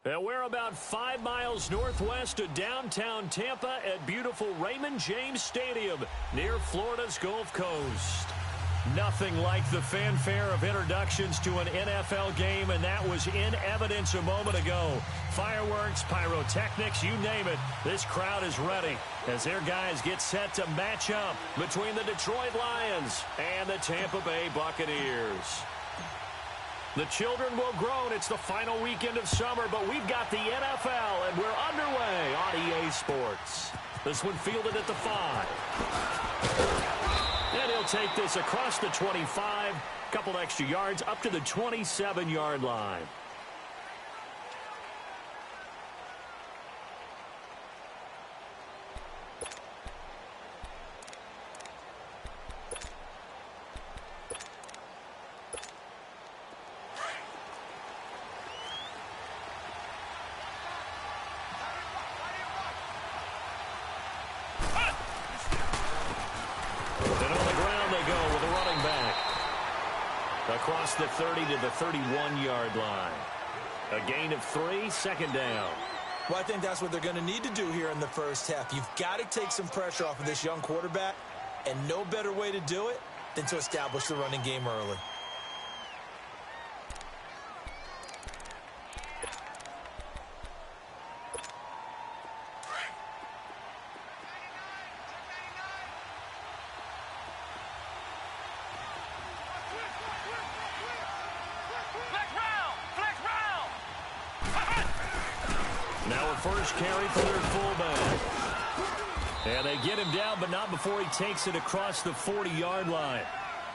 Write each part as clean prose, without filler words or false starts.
And we're about 5 miles northwest of downtown Tampa at beautiful Raymond James Stadium near Florida's Gulf Coast. Nothing like the fanfare of introductions to an NFL game, and that was in evidence a moment ago. Fireworks, pyrotechnics, you name it, this crowd is ready as their guys get set to match up between the Detroit Lions and the Tampa Bay Buccaneers. The children will groan. It's the final weekend of summer, but we've got the NFL, and we're underway on EA Sports. This one fielded at the 5. And he'll take this across the 25, couple extra yards up to the 27-yard line. Across the 30 to the 31-yard line. A gain of 3, second down. Well, I think that's what they're going to need to do here in the first half. You've got to take some pressure off of this young quarterback, and no better way to do it than to establish the running game early. First carry for their fullback. And they get him down, but not before he takes it across the 40-yard line.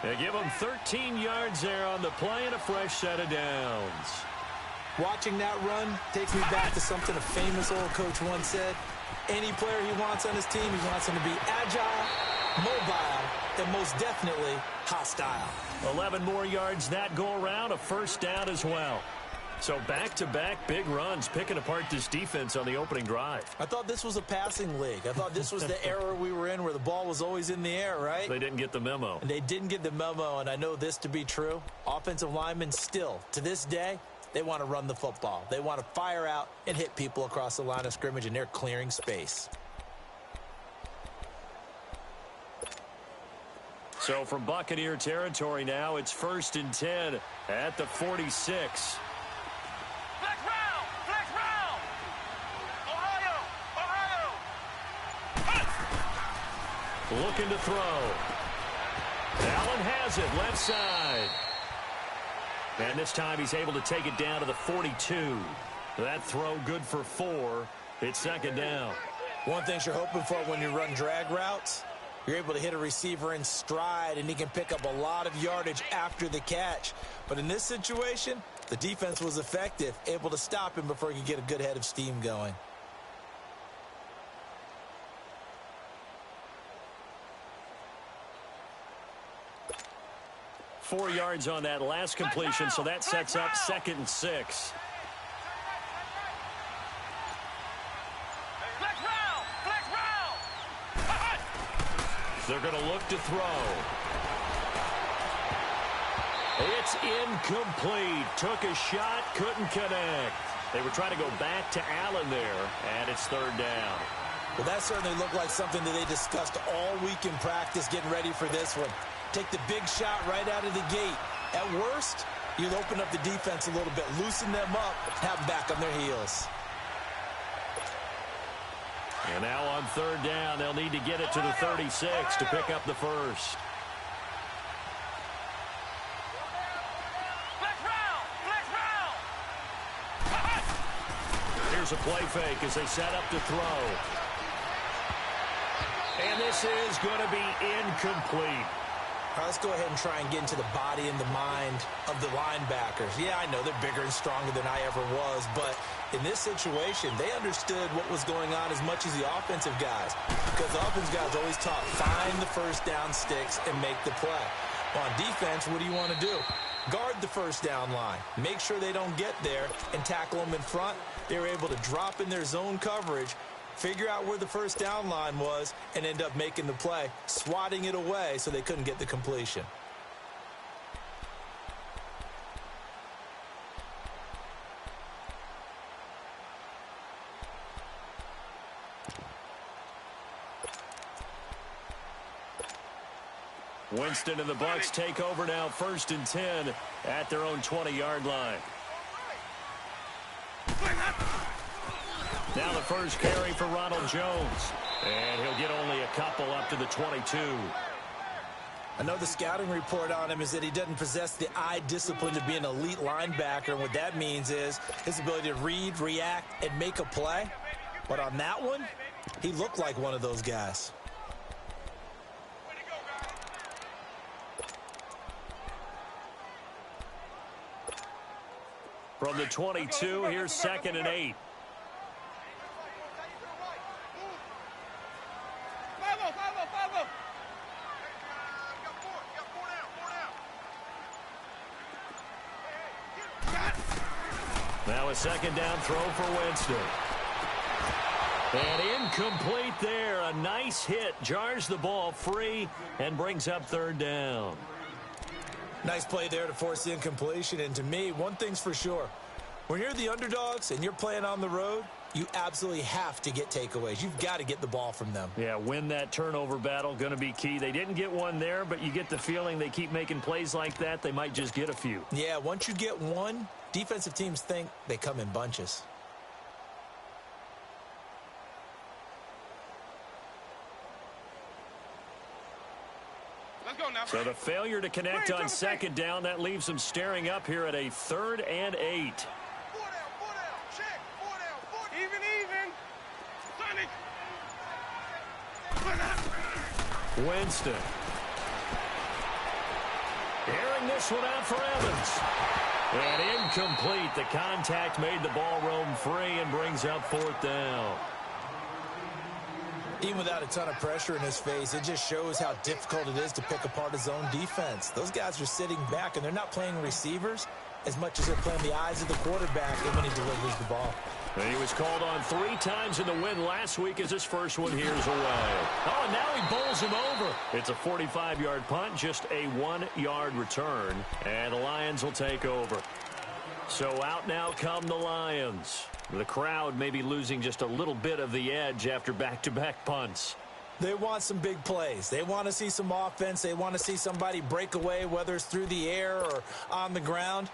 They give him 13 yards there on the play and a fresh set of downs. Watching that run takes me back to something a famous old coach once said. Any player he wants on his team, he wants him to be agile, mobile, and most definitely hostile. 11 more yards that go around, a first down as well. So back-to-back big runs, picking apart this defense on the opening drive. I thought this was a passing league. I thought this was the era we were in where the ball was always in the air, right? They didn't get the memo. And they didn't get the memo, and I know this to be true. Offensive linemen still, to this day, they want to run the football. They want to fire out and hit people across the line of scrimmage, and they're clearing space. So from Buccaneer territory now, it's 1st and 10 at the 46. Looking to throw. Allen has it, left side. And this time he's able to take it down to the 42. That throw good for 4. It's second down. One thing you're hoping for when you run drag routes, you're able to hit a receiver in stride, and he can pick up a lot of yardage after the catch. But in this situation, the defense was effective, able to stop him before he could get a good head of steam going. 4 yards on that last completion, so that sets up 2nd and 6. They're going to look to throw. It's incomplete. Took a shot, couldn't connect. They were trying to go back to Allen there, and it's 3rd down. Well, that certainly looked like something that they discussed all week in practice, getting ready for this one. Take the big shot right out of the gate. At worst, you'll open up the defense a little bit, loosen them up, have them back on their heels. And now on 3rd down, they'll need to get it to the 36 to pick up the first. Here's a play fake as they set up to throw. And this is going to be incomplete. All right, let's go ahead and try and get into the body and the mind of the linebackers. Yeah, I know they're bigger and stronger than I ever was, but in this situation, they understood what was going on as much as the offensive guys, because the offensive guys always taught find the first down sticks and make the play. On defense, what do you want to do? Guard the first down line. Make sure they don't get there and tackle them in front. They were able to drop in their zone coverage, figure out where the first down line was, and end up making the play, swatting it away so they couldn't get the completion. Winston and the Bucs take over now, 1st and 10 at their own 20-yard line. Now the first carry for Ronald Jones. And he'll get only a couple up to the 22. I know the scouting report on him is that he doesn't possess the eye discipline to be an elite linebacker. And what that means is his ability to read, react, and make a play. But on that one, he looked like one of those guys. From the 22, here's 2nd and 8. Now a 2nd down throw for Winston. And incomplete there. A nice hit. Jars the ball free and brings up 3rd down. Nice play there to force the incompletion. And to me, one thing's for sure. When you're the underdogs and you're playing on the road, you absolutely have to get takeaways. You've got to get the ball from them. Yeah, win that turnover battle, going to be key. They didn't get one there, but you get the feeling they keep making plays like that, they might just get a few. Yeah, once you get one, defensive teams think they come in bunches. Let's go now. So the failure to connect on 2nd down, that leaves them staring up here at a 3rd and 8. 4 down, check, 4 down, 4. Even. Sonic. Winston. Airing this one out for Evans. And incomplete. The contact made the ball roam free and brings up 4th down. Even without a ton of pressure in his face, it just shows how difficult it is to pick apart his own defense. Those guys are sitting back, and they're not playing receivers as much as they're playing the eyes of the quarterback when he delivers the ball. And he was called on 3 times in the win last week as his first one here's away. Oh, and now he bowls him over. It's a 45-yard punt, just a 1-yard return, and the Lions will take over. So out now come the Lions. The crowd may be losing just a little bit of the edge after back-to-back punts. They want some big plays. They want to see some offense. They want to see somebody break away, whether it's through the air or on the ground.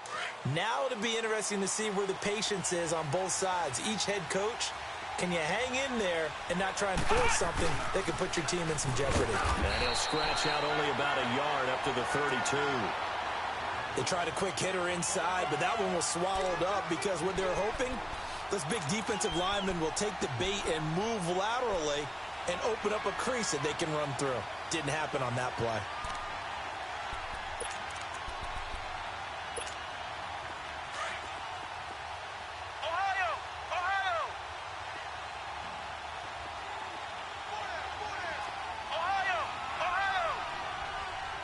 Now it'll be interesting to see where the patience is on both sides. Each head coach, can you hang in there and not try and force something that could put your team in some jeopardy? And he'll scratch out only about a yard up to the 32. They tried a quick hitter inside, but that one was swallowed up because what they're hoping, those big defensive linemen will take the bait and move laterally and open up a crease that they can run through. Didn't happen on that play. Ohio!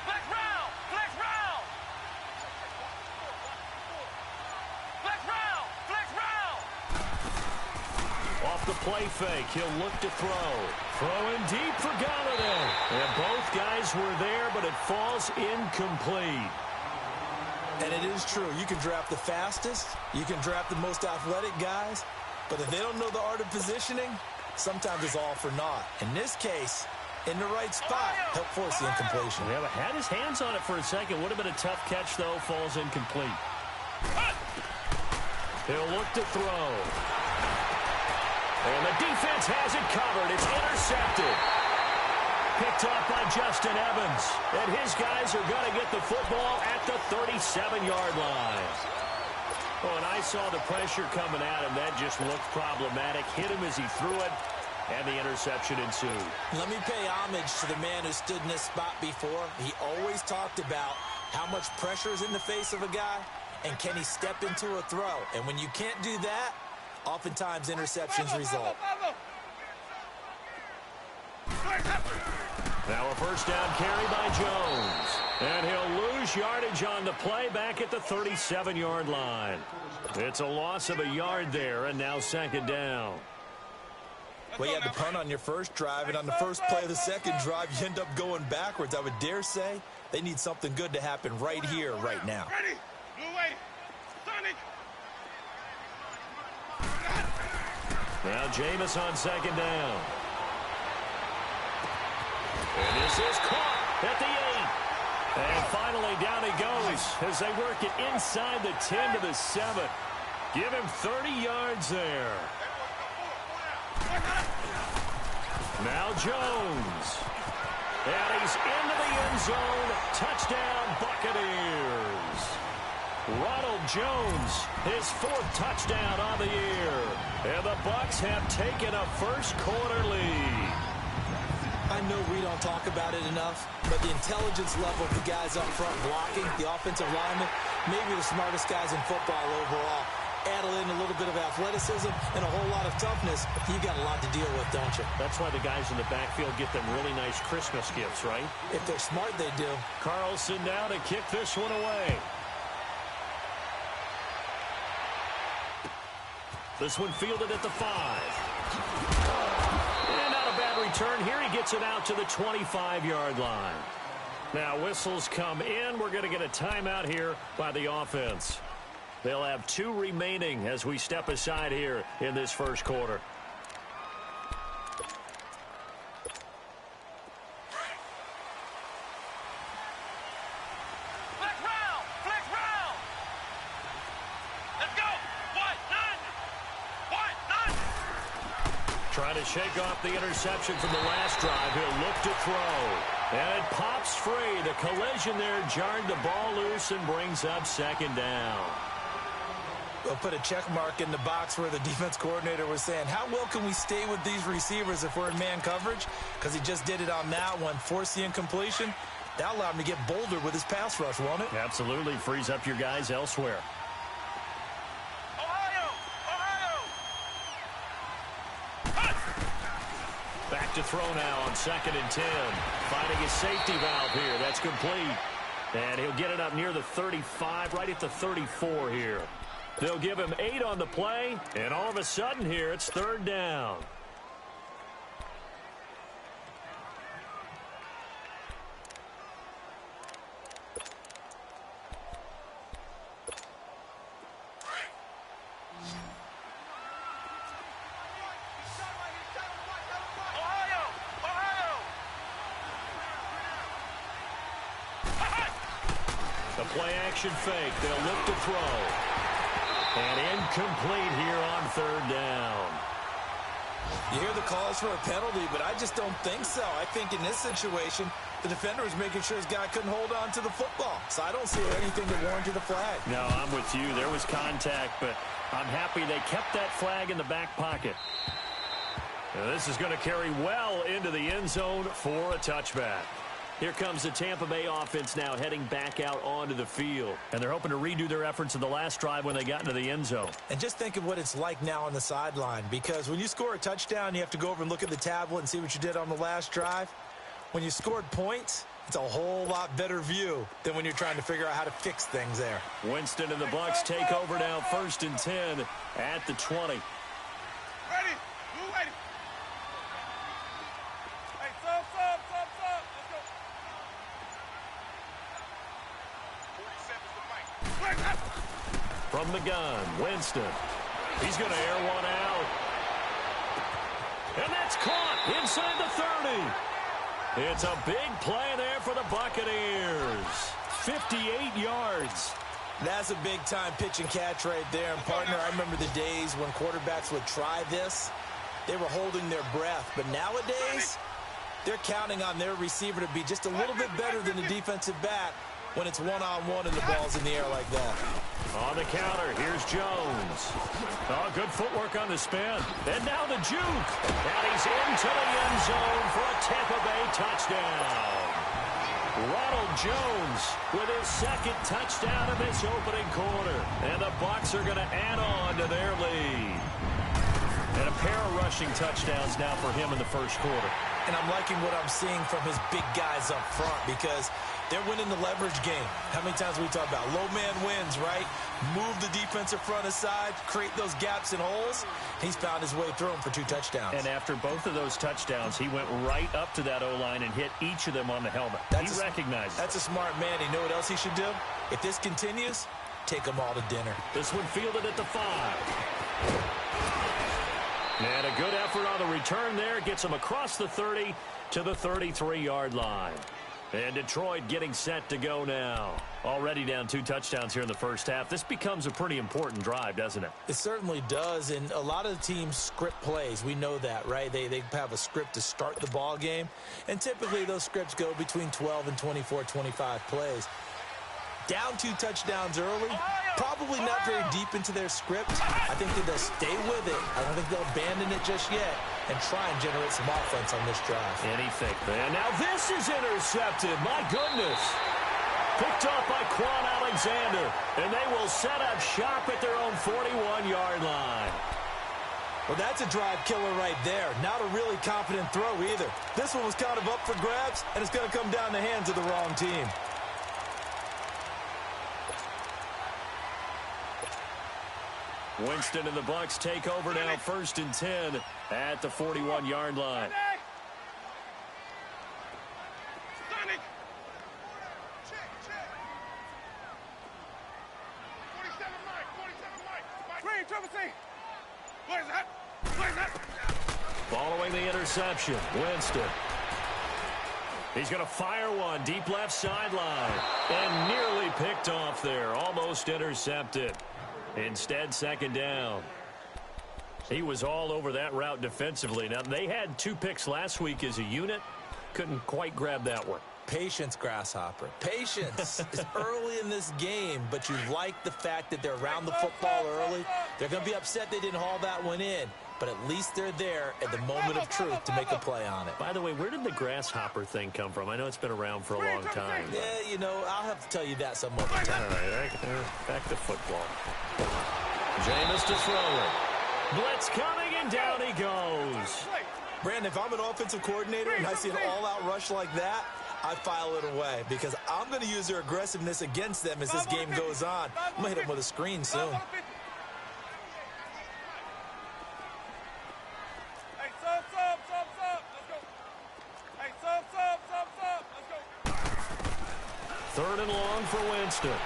Flex round! Off the play fake, he'll look to throw. Throwing deep for Galladay. And both guys were there, but it falls incomplete. And it is true. You can draft the fastest. You can draft the most athletic guys. But if they don't know the art of positioning, sometimes it's all for naught. In this case, in the right spot, help force the incompletion. Yeah, but had his hands on it for a second. Would have been a tough catch, though. Falls incomplete. He'll look to throw. And the defense has it covered. It's intercepted. Picked off by Justin Evans. And his guys are going to get the football at the 37-yard line. Oh, and I saw the pressure coming at him. That just looked problematic. Hit him as he threw it, and the interception ensued. Let me pay homage to the man who stood in this spot before. He always talked about how much pressure is in the face of a guy, and can he step into a throw. And when you can't do that, oftentimes interceptions result. Now a first down carry by Jones. And he'll lose yardage on the play back at the 37-yard line. It's a loss of a yard there, and now second down. Well, you had the punt on your first drive, and on the first play of the second drive, you end up going backwards. I would dare say they need something good to happen right here, right now. Ready? Blue way. Sonic. Now Jameis on second down. And this is caught at the 8. And finally, down he goes as they work it inside the 10 to the 7. Give him 30 yards there. Now Jones. And he's into the end zone. Touchdown, Buccaneers. Ronald Jones, his 4th touchdown on the year. And the Bucs have taken a first-quarter lead. I know we don't talk about it enough, but the intelligence level of the guys up front blocking, the offensive linemen, maybe the smartest guys in football overall. Add in a little bit of athleticism and a whole lot of toughness, you got a lot to deal with, don't you? That's why the guys in the backfield get them really nice Christmas gifts, right? If they're smart, they do. Carlson now to kick this one away. This one fielded at the 5. And not a bad return here. He gets it out to the 25-yard line. Now whistles come in. We're going to get a timeout here by the offense. They'll have 2 remaining as we step aside here in this first quarter. Flex round! Flex round! Let's go! One, none! Trying to shake off the interception from the last drive. He'll look to throw. And it pops free. The collision there jarred the ball loose and brings up 2nd down. We'll put a check mark in the box where the defense coordinator was saying, how well can we stay with these receivers if we're in man coverage? Because he just did it on that one, forced the incompletion. That allowed him to get bolder with his pass rush, won't it? Absolutely. Frees up your guys elsewhere. Ohio! Back to throw now on 2nd and 10. Finding his safety valve here. That's complete. And he'll get it up near the 35, right at the 34 here. They'll give him 8 on the play, and all of a sudden here, it's 3rd down. The play action fake. They'll look to throw. And incomplete here on 3rd down. You hear the calls for a penalty, but I just don't think so. I think in this situation, the defender was making sure his guy couldn't hold on to the football. So I don't see anything that warranted a flag. No, I'm with you. There was contact, but I'm happy they kept that flag in the back pocket. Now, this is going to carry well into the end zone for a touchback. Here comes the Tampa Bay offense now heading back out onto the field. And they're hoping to redo their efforts in the last drive when they got into the end zone. And just think of what it's like now on the sideline, because when you score a touchdown, you have to go over and look at the tablet and see what you did on the last drive. When you scored points, it's a whole lot better view than when you're trying to figure out how to fix things there. Winston and the Bucs take over now 1st and 10 at the 20. Ready? Move ready. Hey, sub. Let's go. 47's the fight. Flex up. From the gun, Winston. He's going to air one out. And that's caught inside the 30. It's a big play there for the Buccaneers. 58 yards. That's a big-time pitch and catch right there. And, partner, I remember the days when quarterbacks would try this. They were holding their breath. But nowadays, they're counting on their receiver to be just a little bit better than the defensive back when it's one-on-one and the ball's in the air like that. On the counter, here's Jones. Oh, good footwork on the spin. And now the juke. And he's into the end zone for a Tampa Bay touchdown. Ronald Jones with his 2nd touchdown in this opening quarter. And the Bucs are going to add on to their lead. And a pair of rushing touchdowns now for him in the first quarter. And I'm liking what I'm seeing from his big guys up front because they're winning the leverage game. How many times we talk about low man wins, right? Move the defensive front aside, create those gaps and holes. He's found his way through them for 2 touchdowns. And after both of those touchdowns, he went right up to that O-line and hit each of them on the helmet. He recognized it. That's a smart man. You know what else he should do? If this continues, take them all to dinner. This one fielded at the 5. And a good effort on the return there. Gets him across the 30 to the 33-yard line. And Detroit getting set to go now. Already down 2 touchdowns here in the first half. This becomes a pretty important drive, doesn't it? It certainly does, and a lot of the teams script plays. We know that, right? They have a script to start the ball game, and typically those scripts go between 12 and 24, 25 plays. Down 2 touchdowns early, probably not very deep into their script. I think that they'll stay with it. I don't think they'll abandon it just yet and try and generate some offense on this drive. Anything, man. Now this is intercepted. My goodness. Picked off by Quan Alexander, and they will set up shop at their own 41-yard line. Well, that's a drive killer right there. Not a really confident throw either. This one was kind of up for grabs, and it's going to come down the hands of the wrong team. Winston and the Bucs take over now, 1st and 10 at the 41-yard line. Following the interception, Winston. He's going to fire one deep left sideline and nearly picked off there, almost intercepted. Instead, 2nd down. He was all over that route defensively. Now, they had 2 picks last week as a unit. Couldn't quite grab that one. Patience, Grasshopper. Patience. It's early in this game, but you like the fact that they're around the football early. They're going to be upset they didn't haul that one in, but at least they're there at the moment of truth to make a play on it. By the way, where did the Grasshopper thing come from? I know it's been around for a long time. Yeah, you know, I'll have to tell you that some other time. All right, back to football. Jameis to throw it. Blitz coming, and down he goes. Brandon, if I'm an offensive coordinator and I see an all-out rush like that, I file it away because I'm going to use their aggressiveness against them as this game goes on. I'm going to hit them with a screen soon. Hey, sub. Let's go. Hey, sub. Let's go. 3rd and long for Winston.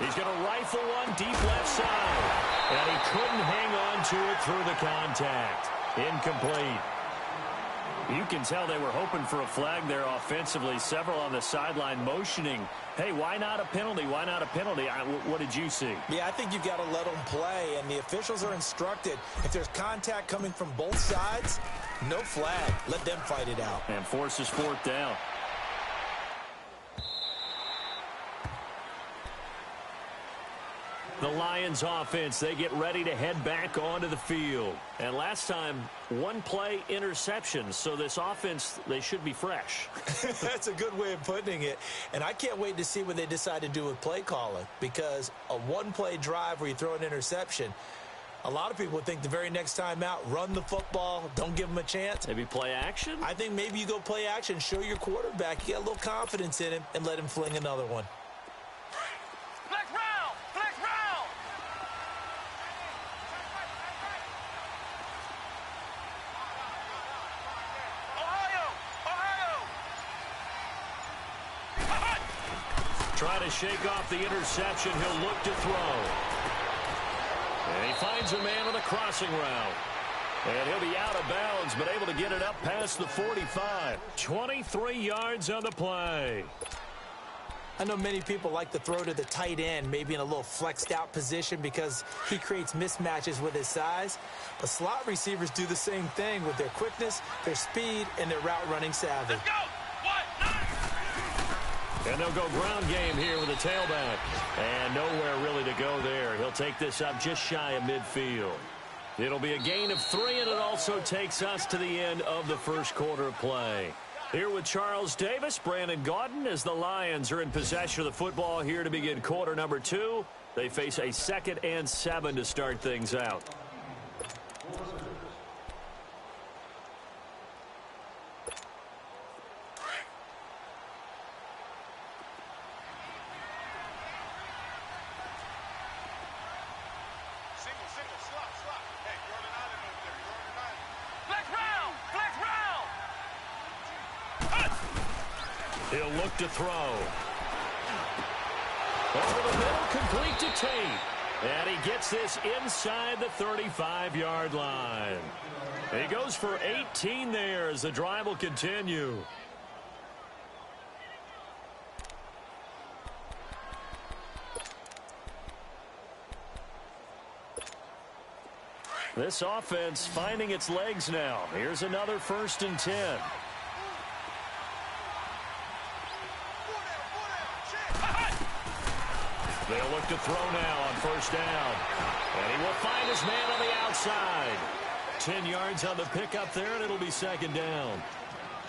He's going to rifle one deep left side. And he couldn't hang on to it through the contact. Incomplete. You can tell they were hoping for a flag there offensively. Several on the sideline motioning, hey, why not a penalty? Why not a penalty? What did you see? Yeah, I think you've got to let them play, and the officials are instructed. If there's contact coming from both sides, no flag. Let them fight it out. And forces 4th down. The Lions offense, they get ready to head back onto the field. And last time, 1-play interception. So this offense, they should be fresh. That's a good way of putting it. And I can't wait to see what they decide to do with play calling. Because a 1-play drive where you throw an interception, a lot of people would think the very next time out, run the football, don't give them a chance. Maybe play action? I think maybe you go play action, show your quarterback, you get a little confidence in him, and let him fling another one. Try to shake off the interception. He'll look to throw. And he finds a man on the crossing route. And he'll be out of bounds, but able to get it up past the 45. 23 yards on the play. I know many people like to throw to the tight end, maybe in a little flexed out position because he creates mismatches with his size. But slot receivers do the same thing with their quickness, their speed, and their route running savvy. Let's go. And they'll go ground game here with a tailback. And nowhere really to go there. He'll take this up just shy of midfield. It'll be a gain of 3, and it also takes us to the end of the first quarter of play. Here with Charles Davis, Brandon Gaudin, as the Lions are in possession of the football here to begin quarter number 2. They face a 2nd and 7 to start things out. He'll look to throw. Over the middle, complete to Tate. And he gets this inside the 35-yard line. He goes for 18 there as the drive will continue. This offense finding its legs now. Here's another 1st and 10. They'll look to throw now on 1st down. And he will find his man on the outside. 10 yards on the pickup there, and it'll be 2nd down.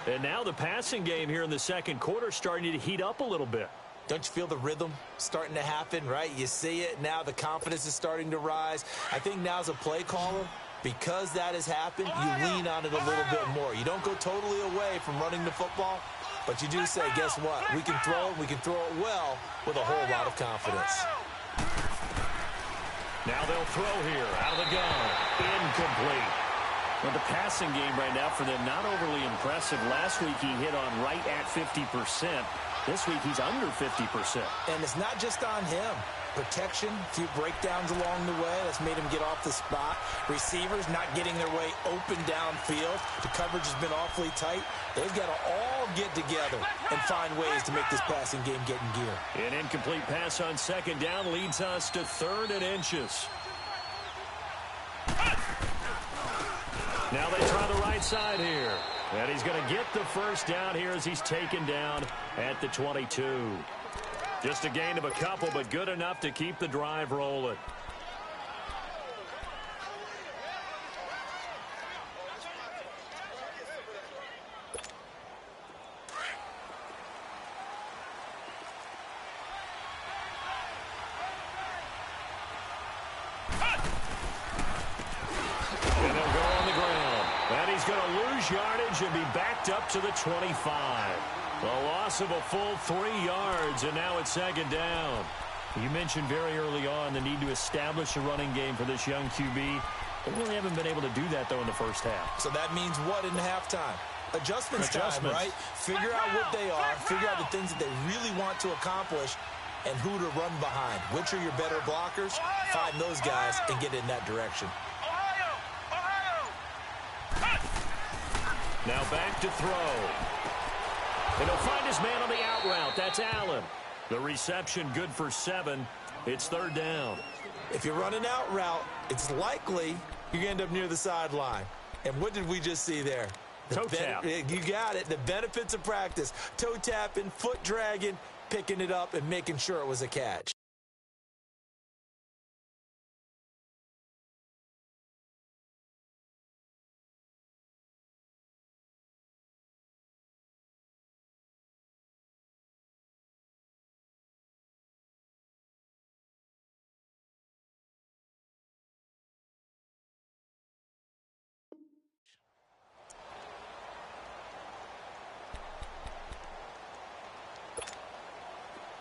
And now the passing game here in the 2nd quarter starting to heat up a little bit. Don't you feel the rhythm starting to happen, right? You see it now. The confidence is starting to rise. I think now as a play caller, because that has happened, you lean on it a little bit more. You don't go totally away from running the football, but you do say, guess what? We can throw it. We can throw it well with a whole lot of confidence. Now they'll throw here out of the gun. Incomplete. Well, the passing game right now for them not overly impressive. Last week he hit on right at 50%. This week he's under 50%. And it's not just on him. Protection, a few breakdowns along the way. That's made him get off the spot. Receivers not getting their way open downfield. The coverage has been awfully tight. They've got to all get together and find ways to make this passing game get in gear. An incomplete pass on 2nd down leads us to 3rd and inches. Now they try the right side here. And he's going to get the 1st down here as he's taken down at the 22. Just a gain of a couple, but good enough to keep the drive rolling. And they'll go on the ground. And he's going to lose yardage and be backed up to the 25. A loss of a full 3 yards, and now it's 2nd down. You mentioned very early on the need to establish a running game for this young QB. They really haven't been able to do that, though, in the first half. So that means what in halftime? Adjustments time, right? Figure out what they are, figure out the things that they really want to accomplish, and who to run behind. Which are your better blockers? Find those guys and get in that direction. Now back to throw. And he'll find his man on the out route. That's Allen. The reception good for 7. It's 3rd down. If you run an out route, it's likely you're going to end up near the sideline. And what did we just see there? Toe tap. You got it. The benefits of practice. Toe tapping, foot dragging, picking it up, and making sure it was a catch.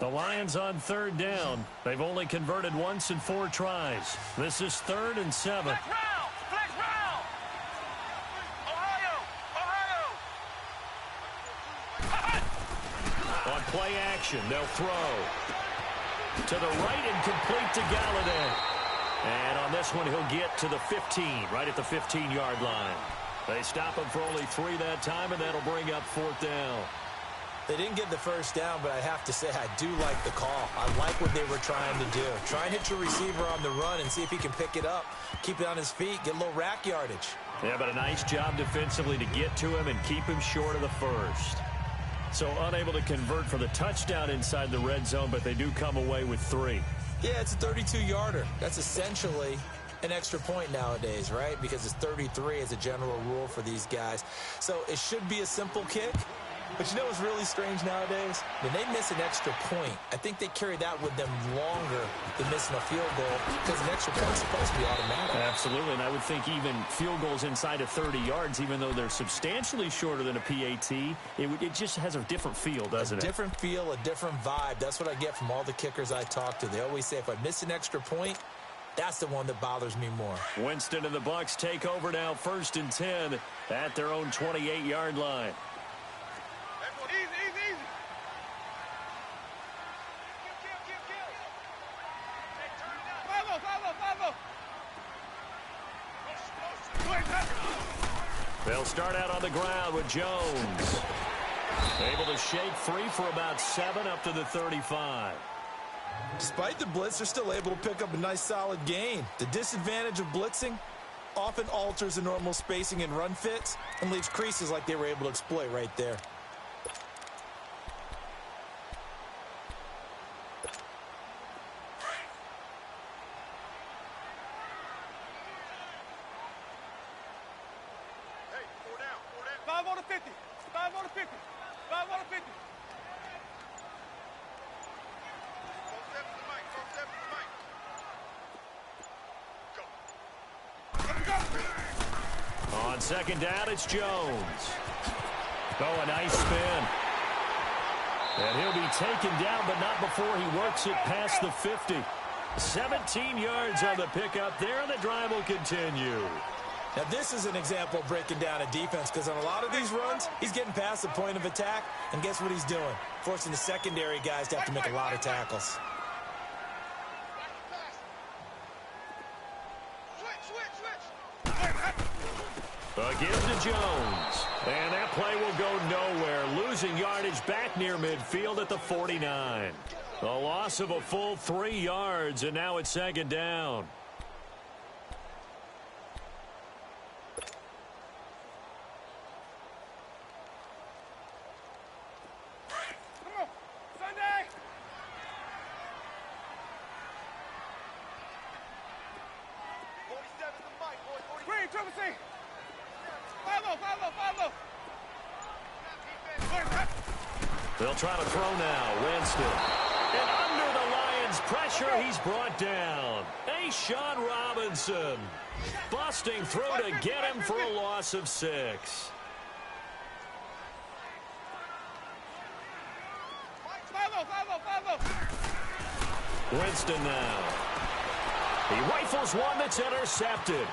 The Lions on 3rd down. They've only converted once in 4 tries. This is 3rd and 7. Flex route! Ohio! On play action, they'll throw. To the right and complete to Galladay. And on this one, he'll get to the 15, right at the 15-yard line. They stop him for only 3 that time, and that'll bring up 4th down. They didn't get the 1st down, but I have to say I do like the call. I like what they were trying to do. Try and hit your receiver on the run and see if he can pick it up. Keep it on his feet, get a little rack yardage. Yeah, but a nice job defensively to get to him and keep him short of the 1st. So unable to convert for the touchdown inside the red zone, but they do come away with 3. Yeah, it's a 32-yarder. That's essentially an extra point nowadays, right? Because it's 33 as a general rule for these guys. So it should be a simple kick. But you know what's really strange nowadays? When they miss an extra point, I think they carry that with them longer than missing a field goal because an extra point is supposed to be automatic. Absolutely, and I would think even field goals inside of 30 yards, even though they're substantially shorter than a PAT, it just has a different feel, doesn't it? A different feel, a different vibe. That's what I get from all the kickers I talk to. They always say if I miss an extra point, that's the one that bothers me more. Winston and the Bucs take over now, 1st and 10 at their own 28-yard line. Easy. Follow. They'll start out on the ground with Jones. Able to shake free for about 7 up to the 35. Despite the blitz, they're still able to pick up a nice solid gain. The disadvantage of blitzing, often alters the normal spacing and run fits and leaves creases like they were able to exploit right there. Hey, 4 down, 4 down. 5 on the 50. 5 on the 50. 5 on the 50. Go step to the mic. Go step to the mic. On second down, it's Jones. Oh, a nice spin. And he'll be taken down, but not before he works it past the 50. 17 yards on the pickup there, and the drive will continue. Now, this is an example of breaking down a defense because on a lot of these runs, he's getting past the point of attack, and guess what he's doing? Forcing the secondary guys to have to make a lot of tackles. Again to Jones. And that play will go nowhere. Losing yardage back near midfield at the 49. A loss of a full 3 yards, and now it's second down. Come on, Sunday. Green, triple C. 5-0, 5-0, 5-0. They'll try to throw now. Winston. And under the Lions' pressure, he's brought down. Sean Robinson busting through to get him for a loss of 6. Winston now. He rifles one that's intercepted.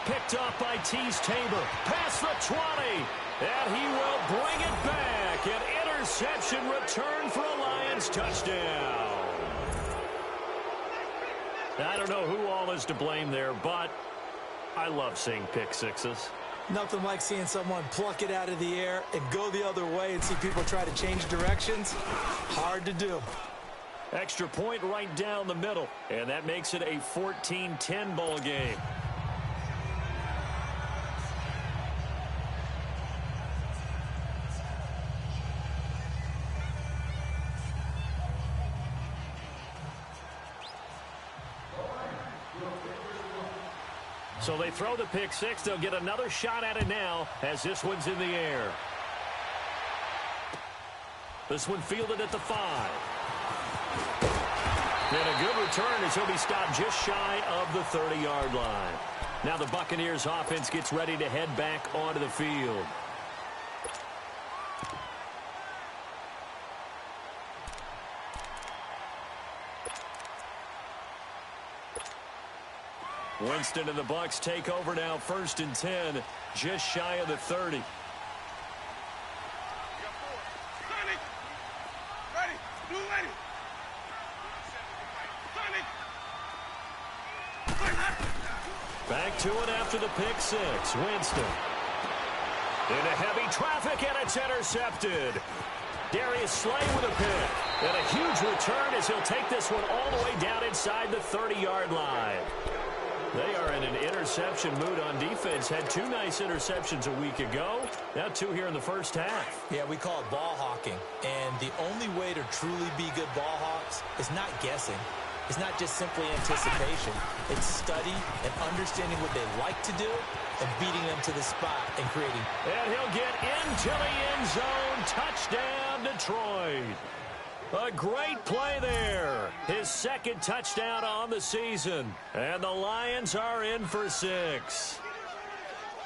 Picked off by Tease Tabor. Past the 20. And he will bring it back. An interception return for a Lions touchdown. I don't know who all is to blame there, but I love seeing pick sixes. Nothing like seeing someone pluck it out of the air and go the other way and see people try to change directions. Hard to do. Extra point right down the middle, and that makes it a 14-10 ball game. So they throw the pick six. They'll get another shot at it now as this one's in the air. This one fielded at the 5. And a good return as he'll be stopped just shy of the 30-yard line. Now the Buccaneers offense gets ready to head back onto the field. Winston and the Bucs take over now, 1st and 10, just shy of the 30. Ready, blue ready. Back to it after the pick six. Winston. Into heavy traffic, and it's intercepted. Darius Slay with a pick. And a huge return as he'll take this one all the way down inside the 30-yard line. They are in an interception mood on defense. Had 2 nice interceptions a week ago. Now 2 here in the first half. Yeah, we call it ball hawking. And the only way to truly be good ball hawks is not guessing. It's not just simply anticipation. It's study and understanding what they like to do and beating them to the spot and creating. And he'll get into the end zone. Touchdown, Detroit. A great play there. His 2nd touchdown on the season. And the Lions are in for 6.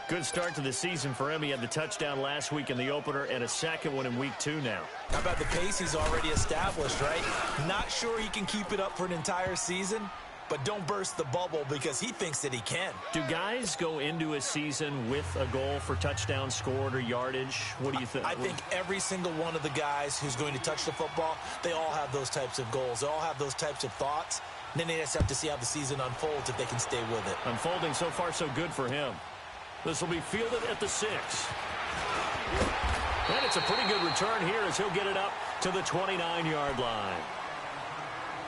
Good start to the season for him. He had the touchdown last week in the opener and a 2nd one in week 2 now. How about the pace he's already established, right? Not sure he can keep it up for an entire season, but don't burst the bubble because he thinks that he can. Do guys go into a season with a goal for touchdown scored or yardage? What do you think? I think every single one of the guys who's going to touch the football, they all have those types of goals. They all have those types of thoughts. And then they just have to see how the season unfolds if they can stay with it. Unfolding so far so good for him. This will be fielded at the 6. And it's a pretty good return here as he'll get it up to the 29-yard line.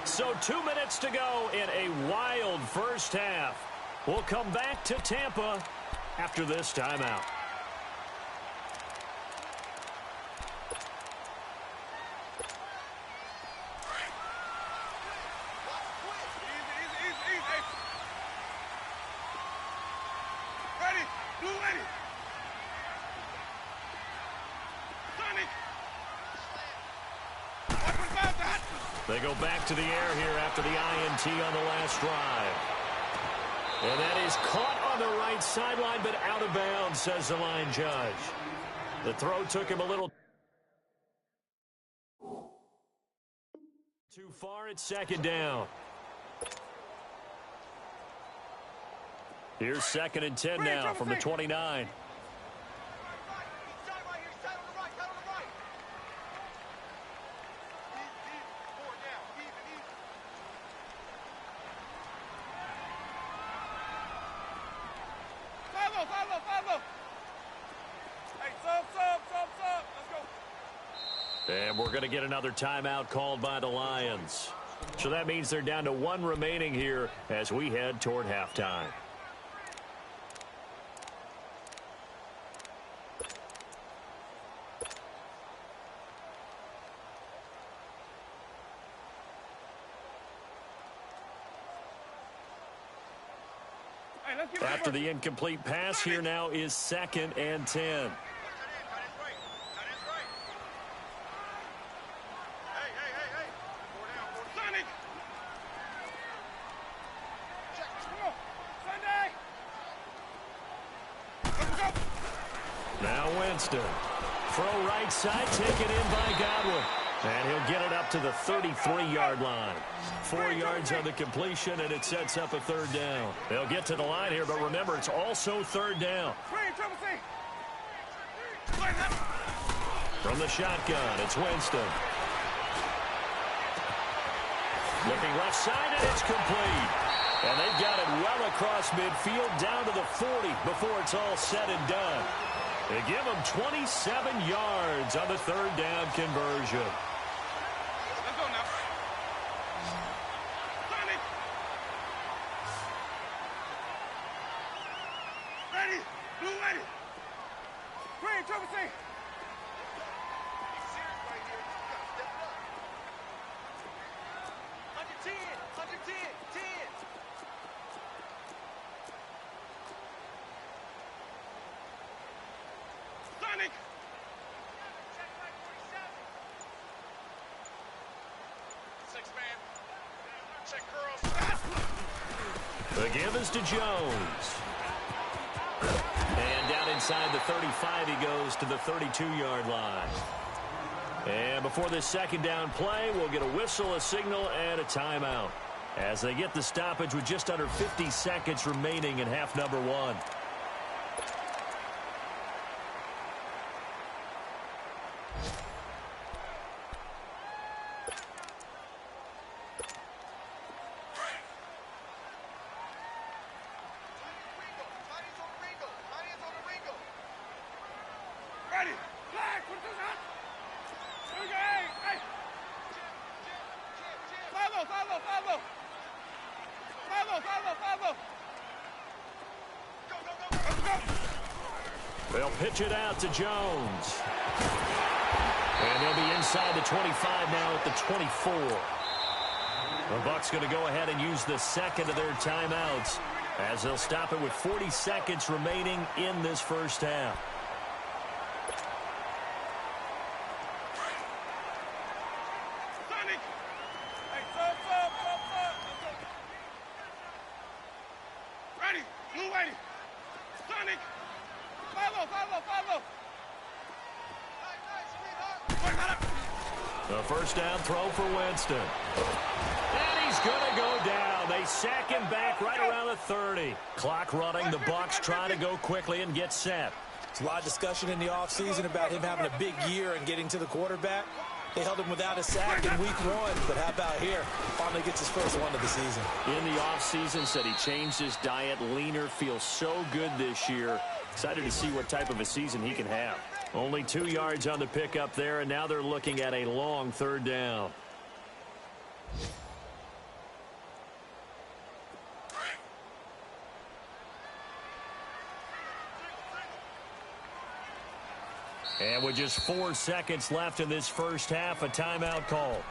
So 2 minutes to go in a wild first half. We'll come back to Tampa after this timeout. They go back to the air here after the INT on the last drive. And that is caught on the right sideline, but out of bounds, says the line judge. The throw took him a little too far at second down. Here's 2nd and 10 now from the 29. And we're going to get another timeout called by the Lions. So that means they're down to 1 remaining here as we head toward halftime. After the incomplete pass, here now is 2nd and 10. Now Winston. Throw right side, taken in by Gywu. And he'll get it up to the 33-yard line. 4 yards on the completion, and it sets up a 3rd down. They'll get to the line here, but remember, it's also 3rd down. From the shotgun, it's Winston. Looking left side, and it's complete. And they've got it well across midfield, down to the 40 before it's all said and done. They give him 27 yards on the 3rd down conversion. Let's go now. Sonic. Ready. Blue ready. Green, triple C. He's serious right here. You gotta step it up. 110, 110, 10. Sonic. Check girls. The give is to Jones. And down inside the 35, he goes to the 32-yard line. And before this 2nd down play, we'll get a whistle, a signal, and a timeout as they get the stoppage with just under 50 seconds remaining in half number 1. They'll pitch it out to Jones. And they'll be inside the 25 now at the 24. The Bucs going to go ahead and use the 2nd of their timeouts as they'll stop it with 40 seconds remaining in this first half. Ready. Blue ready. Sonic. Follow. The first down throw for Winston. And he's going to go down. They sack him back right around the 30. Clock running. The Bucs trying to go quickly and get set. There's a lot of discussion in the offseason about him having a big year and getting to the quarterback. They held him without a sack in week 1, but how about here? Finally gets his first one of the season. In the offseason, said he changed his diet, leaner, feels so good this year. Excited to see what type of a season he can have. Only 2 yards on the pickup there, and now they're looking at a long 3rd down. And with just 4 seconds left in this first half, a timeout call.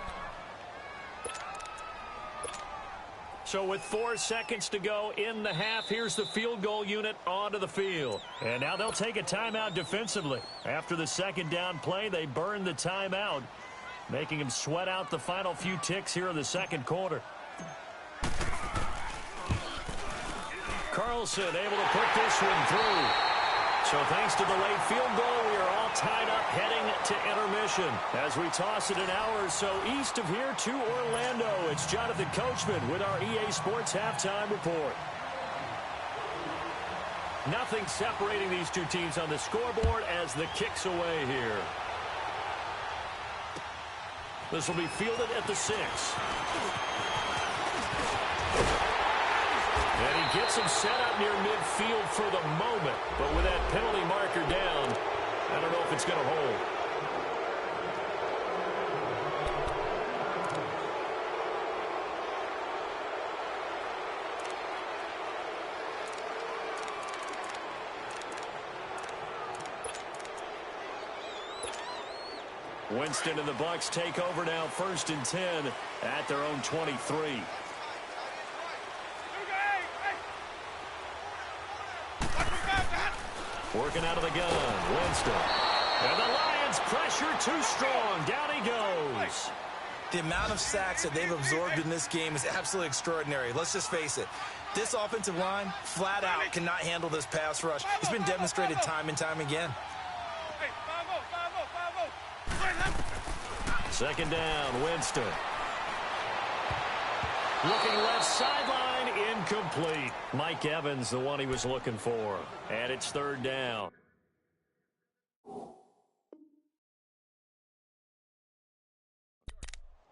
So with 4 seconds to go in the half, here's the field goal unit onto the field. And now they'll take a timeout defensively. After the second down play, they burn the timeout, making them sweat out the final few ticks here in the second quarter. Carlson able to put this one through. So thanks to the late field goal, we are all tied up heading to intermission. As we toss it an hour or so east of here to Orlando, it's Jonathan Coachman with our EA Sports Halftime Report. Nothing separating these two teams on the scoreboard as the kick's away here. This will be fielded at the 6. And he gets him set up near midfield for the moment. But with that penalty marker down, I don't know if it's going to hold. Winston and the Bucs take over now, 1st and 10 at their own 23. Working out of the gun, Winston. And the Lions pressure too strong. Down he goes. The amount of sacks that they've absorbed in this game is absolutely extraordinary. Let's just face it. This offensive line, flat out, cannot handle this pass rush. It's been demonstrated time and time again. Second down, Winston. Looking left sideline, incomplete. Mike Evans, the one he was looking for. And it's 3rd down.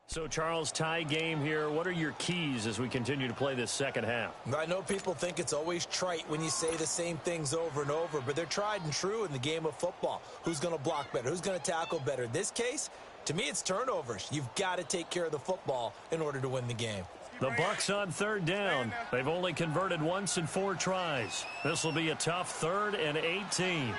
So, Charles, tie game here. What are your keys as we continue to play this second half? I know people think it's always trite when you say the same things over and over, but they're tried and true in the game of football. Who's going to block better? Who's going to tackle better? In this case, to me, it's turnovers. You've got to take care of the football in order to win the game. The Bucs on 3rd down. They've only converted once in 4 tries. This will be a tough 3rd and 18.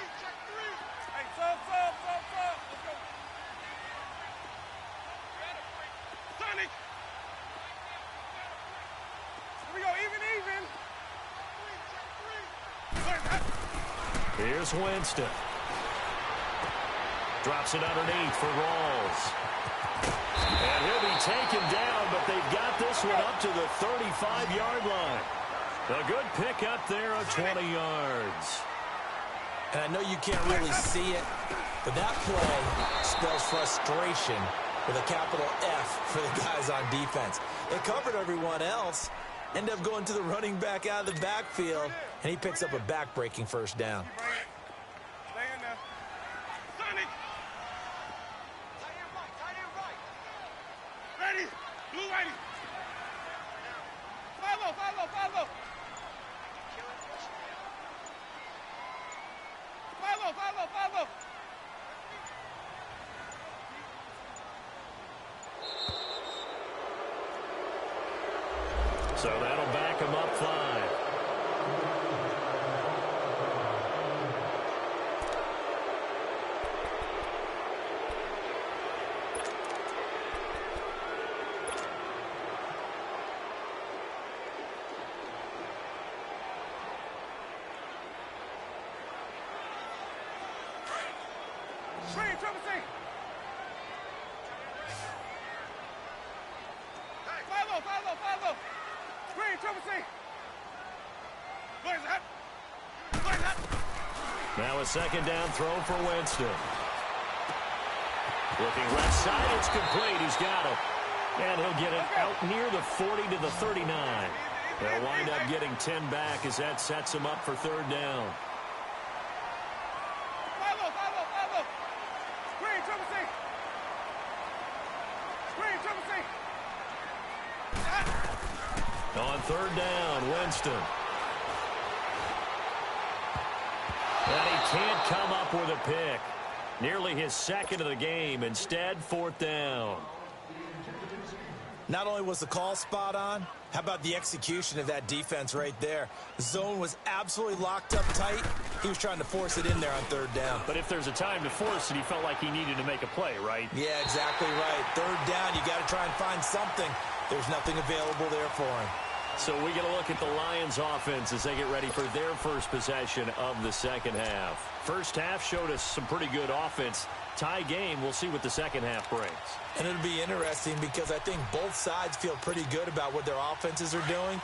Here's Winston. Drops it underneath for Rawls. And he'll be taken down, but they've got this one up to the 35-yard line. A good pickup there of 20 yards. And I know you can't really see it, but that play spells frustration with a capital F for the guys on defense. They covered everyone else, end up going to the running back out of the backfield, and he picks up a back-breaking 1st down. So that'll back him up 5. Now a 2nd down throw for Winston. Looking left side, it's complete. He's got it. And he'll get it out near the 40 to the 39. They'll wind up getting 10 back as that sets him up for 3rd down. On 3rd down, Winston. And he can't come up with a pick. Nearly his 2nd of the game. Instead, 4th down. Not only was the call spot on, how about the execution of that defense right there? The zone was absolutely locked up tight. He was trying to force it in there on third down. But if there's a time to force it, he felt like he needed to make a play, right? Yeah, exactly right. Third down, you got to try and find something. There's nothing available there for him. So we get a look at the Lions offense as they get ready for their first possession of the second half. First half showed us some pretty good offense. Tie game, we'll see what the second half brings. And it'll be interesting because I think both sides feel pretty good about what their offenses are doing.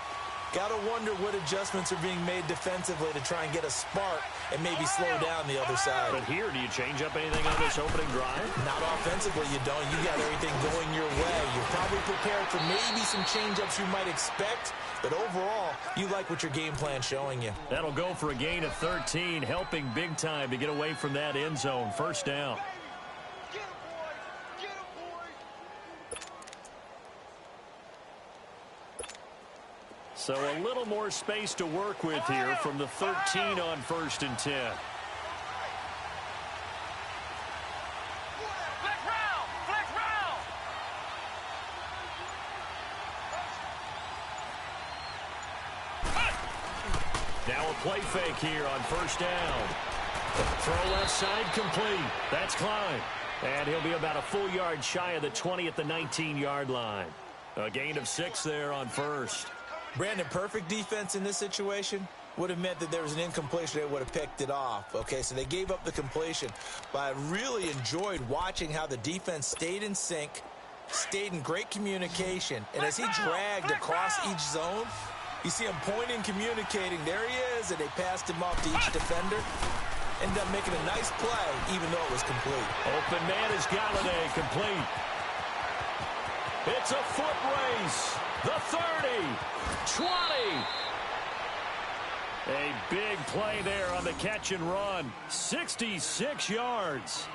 Got to wonder what adjustments are being made defensively to try and get a spark and maybe slow down the other side. But here, do you change up anything on this opening drive? Not offensively, you don't. You got everything going your way. You're probably prepared for maybe some change-ups you might expect, but overall, you like what your game plan's showing you. That'll go for a gain of 13, helping big time to get away from that end zone. First down. So a little more space to work with here from the 13 on 1st and 10. Now a play fake here on 1st down. Throw left side complete. That's Klein. And he'll be about a full yard shy of the 20 at the 19-yard line. A gain of 6 there on 1st. Brandon, perfect defense in this situation would have meant that there was an incompletion. They would have picked it off. Okay, so they gave up the completion. But I really enjoyed watching how the defense stayed in sync, stayed in great communication. And as he dragged across each zone, you see him pointing, communicating. There he is, and they passed him off to each defender. Ended up making a nice play, even though it was complete. Open man is Galladay, complete. It's a foot race. The 30, 20. A big play there on the catch and run. 66 yards.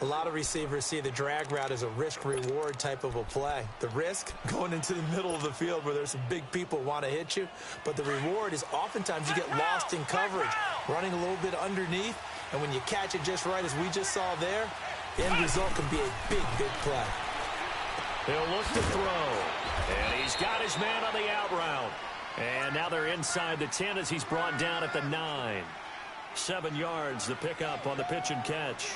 A lot of receivers see the drag route as a risk-reward type of a play. The risk, going into the middle of the field where there's some big people want to hit you. But the reward is oftentimes you get lost in coverage, running a little bit underneath. And when you catch it just right, as we just saw there, the end result can be a big, big play. He'll look to throw. And he's got his man on the out route. And now they're inside the 10 as he's brought down at the 9. 7 yards, the pickup on the pitch and catch.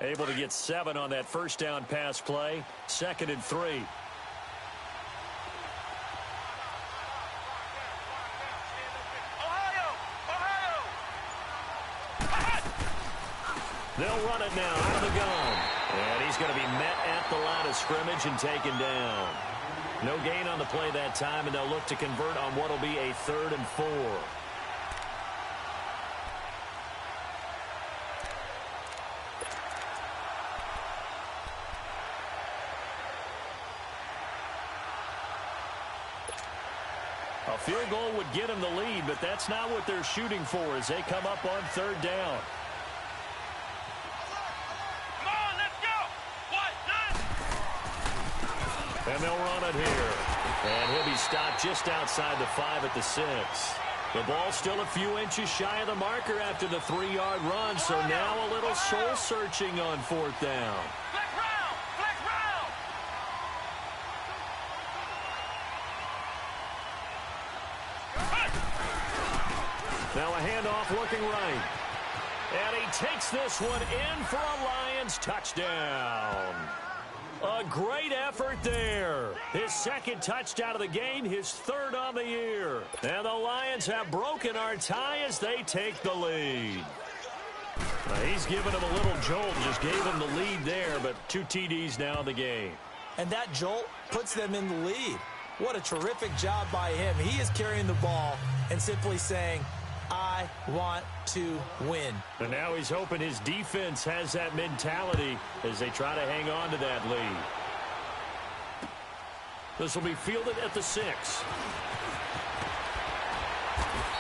Able to get 7 on that first down pass play. 2nd and 3. They'll run it now out of the gun. And he's going to be met at the line of scrimmage and taken down. No gain on the play that time, and they'll look to convert on what will be a 3rd and 4. A field goal would get them the lead, but that's not what they're shooting for as they come up on 3rd down. And they'll run it here. And he'll be stopped just outside the 5 at the 6. The ball still a few inches shy of the marker after the 3-yard run, so now a little soul-searching on 4th down. Now a handoff looking right. And he takes this one in for a Lions touchdown. A great effort there. His 2nd touchdown of the game, his 3rd on the year. And the Lions have broken our tie as they take the lead. He's given him a little jolt, just gave him the lead there, but 2 TDs now in the game. And that jolt puts them in the lead. What a terrific job by him. He is carrying the ball and simply saying, I want to win. And now he's hoping his defense has that mentality as they try to hang on to that lead. This will be fielded at the 6.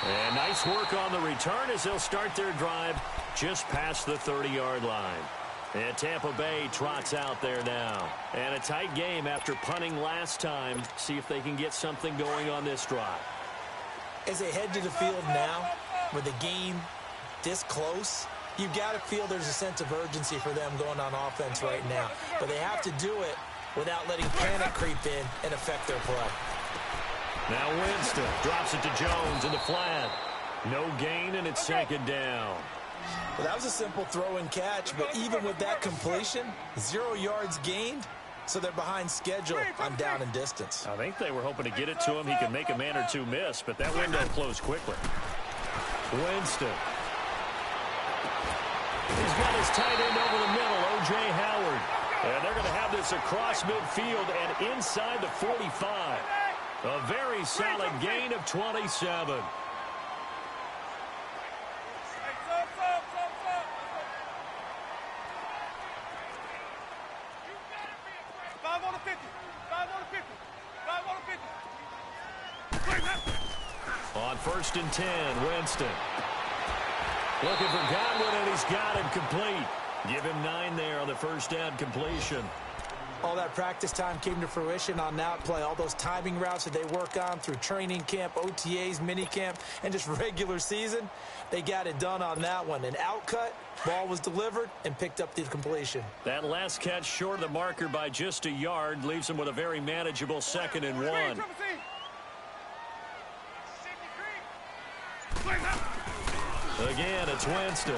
And nice work on the return as they'll start their drive just past the 30-yard line. And Tampa Bay trots out there now. And a tight game after punting last time. See if they can get something going on this drive. As they head to the field now, with the game this close, You've got to feel there's a sense of urgency for them going on offense right now. But they have to do it without letting panic creep in and affect their play. Now Winston drops it to Jones in the flat. No gain, and it's second down. Well, that was a simple throw and catch, but even with that completion, 0 yards gained, so they're behind schedule on down and distance. I think they were hoping to get it to him. He could make a man or two miss, but that window closed quickly. Winston. He's got his tight end over the middle, O.J. Howard. And they're going to have this across midfield and inside the 45. A very solid gain of 27. On 1st and 10, Winston. Looking for Godwin, and he's got him complete. Give him 9 there on the first down completion. All that practice time came to fruition on that play. All those timing routes that they work on through training camp, OTAs, minicamp, and just regular season, they got it done on that one. An outcut, ball was delivered, and picked up the completion. That last catch short of the marker by just a yard leaves him with a very manageable 2nd and 1. Again, it's Winston.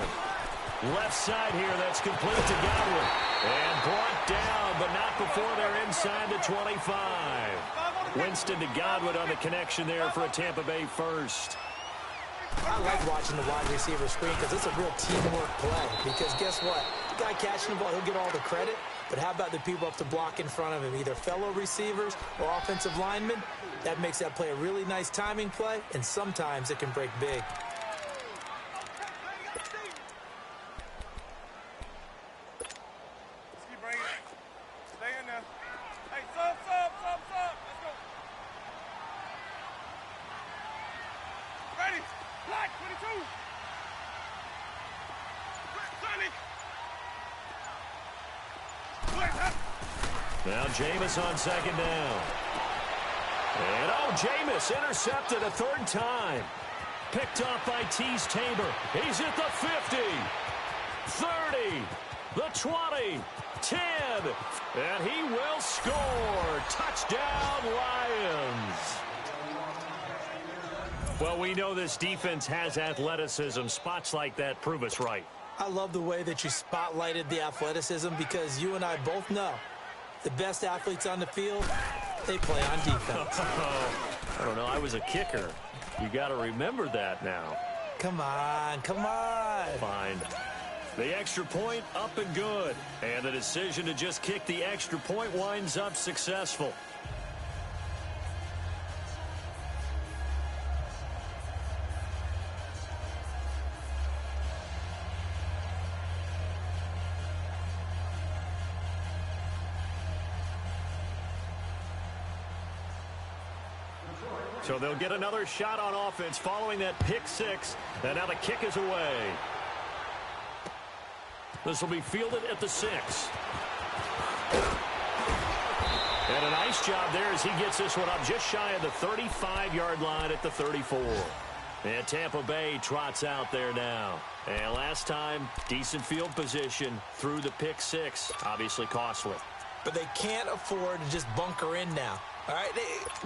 Left side here, that's complete to Gywu. And brought down, but not before they're inside the 25. Winston to Godwin on the connection there for a Tampa Bay first. I like watching the wide receiver screen because it's a real teamwork play. Because guess what? The guy catching the ball, he'll get all the credit. But how about the people up to block in front of him, either fellow receivers or offensive linemen? That makes that play a really nice timing play, and sometimes it can break big. Now Jameis on 2nd down. And Jameis intercepted a 3rd time. Picked off by Tease Tabor. He's at the 50, 30, the 20, 10, and he will score. Touchdown, Lions. Well, we know this defense has athleticism. Spots like that prove us right. I love the way that you spotlighted the athleticism because you and I both know the best athletes on the field, they play on defense. I don't know. I was a kicker. You got to remember that now. Come on, come on. Fine. The extra point up and good. And the decision to just kick the extra point winds up successful. So they'll get another shot on offense following that pick 6. And now the kick is away. This will be fielded at the 6. And a nice job there as he gets this one up just shy of the 35-yard line at the 34. And Tampa Bay trots out there now. And last time, decent field position through the pick 6. Obviously costly. But they can't afford to just bunker in now. All right,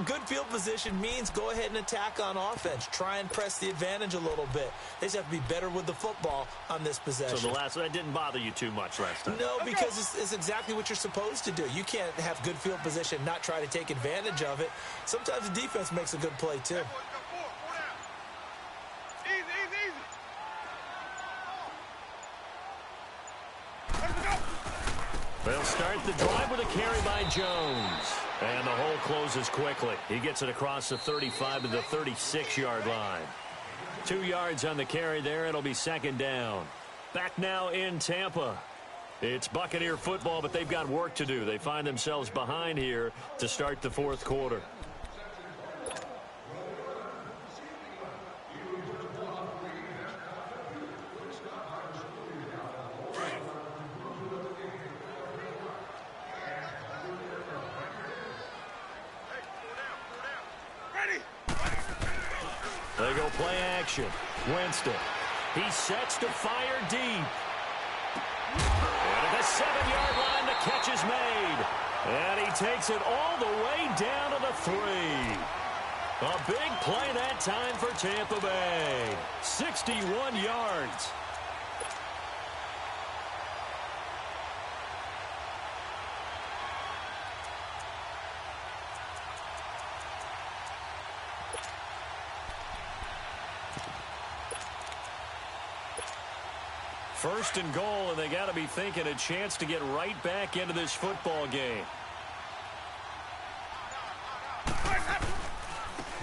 good field position means go ahead and attack on offense. Try and press the advantage a little bit. They just have to be better with the football on this possession. So that didn't bother you too much last time? No, because it's exactly what you're supposed to do. You can't have good field position, not try to take advantage of it. Sometimes the defense makes a good play, too. They'll start the drive with a carry by Jones. And the hole closes quickly. He gets it across the 35 to the 36-yard line. 2 yards on the carry there. It'll be 2nd down. Back now in Tampa. It's Buccaneer football, but they've got work to do. They find themselves behind here to start the 4th quarter. They go play action. Winston. He sets to fire deep. And at the 7-yard line, the catch is made. And he takes it all the way down to the 3. A big play that time for Tampa Bay. 61 yards. First and goal, and they got to be thinking a chance to get right back into this football game.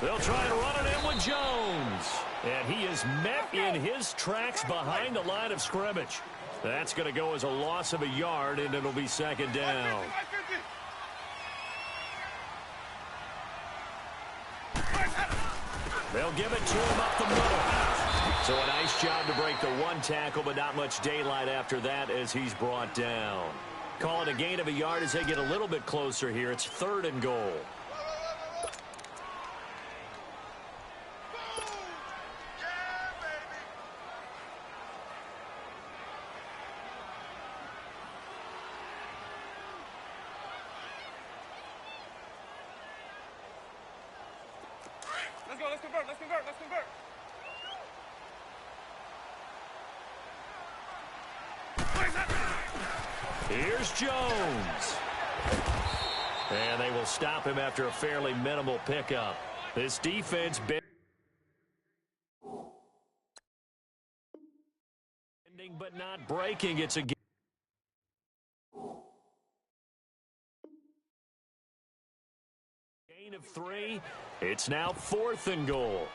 They'll try and run it in with Jones. And he is met in his tracks behind the line of scrimmage. That's going to go as a loss of a yard, and it'll be second down. They'll give it to him up the middle. So a nice job to break the one tackle, but not much daylight after that as he's brought down. Call it a gain of a yard as they get a little bit closer here. It's 3rd and goal. Let's go, let's convert, let's convert, let's convert. Here's Jones. And they will stop him after a fairly minimal pickup. This defense bending but not breaking. It's a gain of 3. It's now 4th and goal.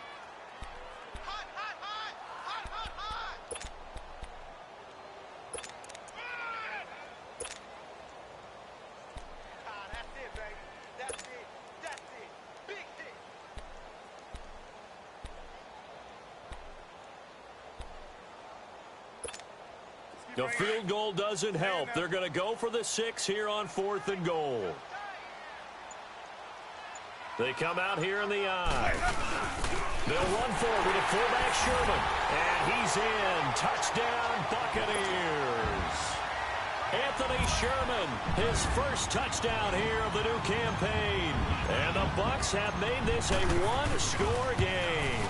The field goal doesn't help. They're going to go for the 6 here on 4th and goal. They come out here in the eye. They'll run forward with a fullback, Sherman. And he's in. Touchdown, Buccaneers. Anthony Sherman, his first touchdown here of the new campaign. And the Bucs have made this a one-score game.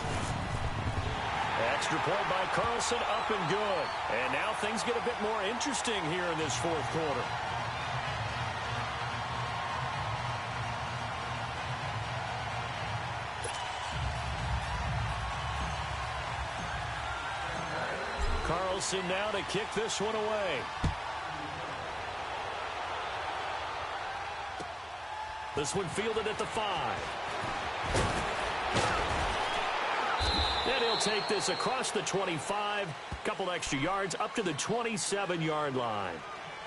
Extra point by Carlson, up and good. And now things get a bit more interesting here in this 4th quarter. Carlson now to kick this one away. This one fielded at the 5. And he'll take this across the 25, couple extra yards up to the 27-yard line.